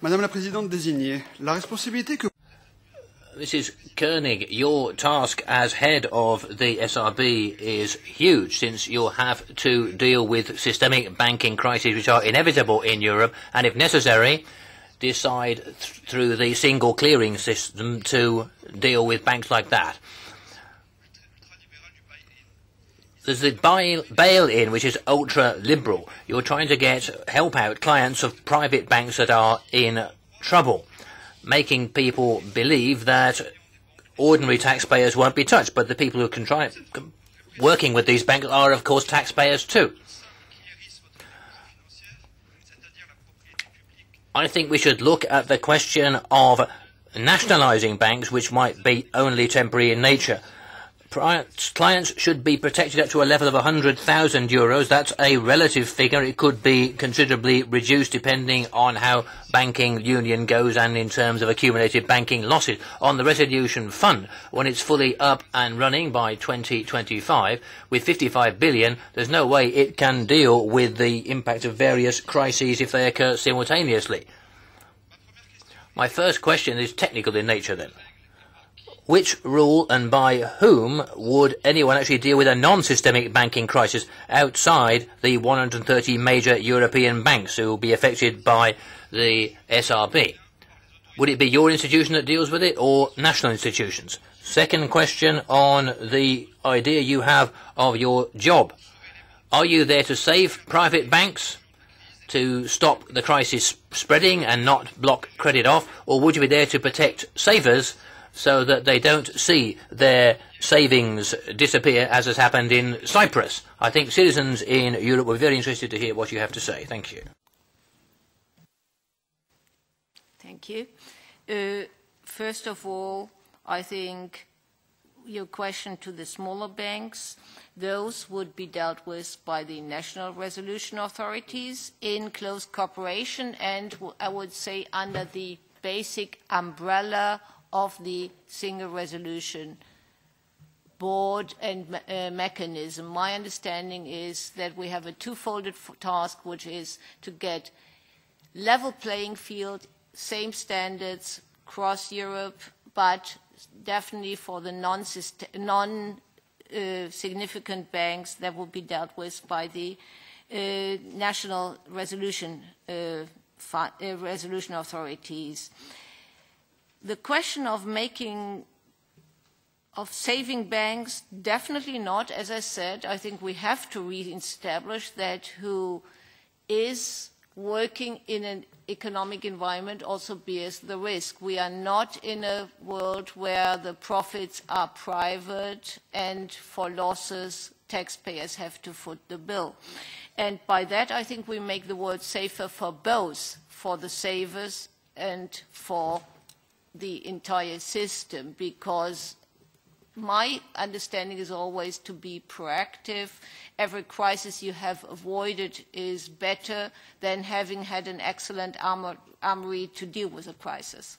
Madame la Présidente désignée, la responsabilité que... Mrs. Konig, your task as head of the SRB is huge, since you'll have to deal with systemic banking crises which are inevitable in Europe, and if necessary, decide through the single clearing system to deal with banks like that. There's the bail-in, which is ultra-liberal. You're trying to help out clients of private banks that are in trouble, making people believe that ordinary taxpayers won't be touched, but the people who can working with these banks are, of course, taxpayers too. I think we should look at the question of nationalising banks, which might be only temporary in nature. Clients should be protected up to a level of €100,000. That's a relative figure. It could be considerably reduced depending on how banking union goes and in terms of accumulated banking losses. On the resolution fund, when it's fully up and running by 2025, with 55 billion, there's no way it can deal with the impact of various crises if they occur simultaneously. My first question is technical in nature then. Which rule and by whom would anyone actually deal with a non-systemic banking crisis outside the 130 major European banks who will be affected by the SRB? Would it be your institution that deals with it or national institutions? Second question on the idea you have of your job. Are you there to save private banks, to stop the crisis spreading and not block credit off, or would you be there to protect savers so that they don't see their savings disappear as has happened in Cyprus? I think citizens in Europe were very interested to hear what you have to say. Thank you. Thank you. First of all, I think your question to the smaller banks, those would be dealt with by the national resolution authorities in close cooperation and I would say under the basic umbrella of the single resolution board and mechanism. My understanding is that we have a two-folded task, which is to get level playing field, same standards across Europe, but definitely for the non-significant banks that will be dealt with by the national resolution authorities. The question of saving banks, definitely not. As I said, I think we have to re-establish that who is working in an economic environment also bears the risk. We are not in a world where the profits are private and for losses taxpayers have to foot the bill. And by that I think we make the world safer for both, for the savers and for the entire system, because my understanding is always to be proactive. Every crisis you have avoided is better than having had an excellent armory to deal with a crisis.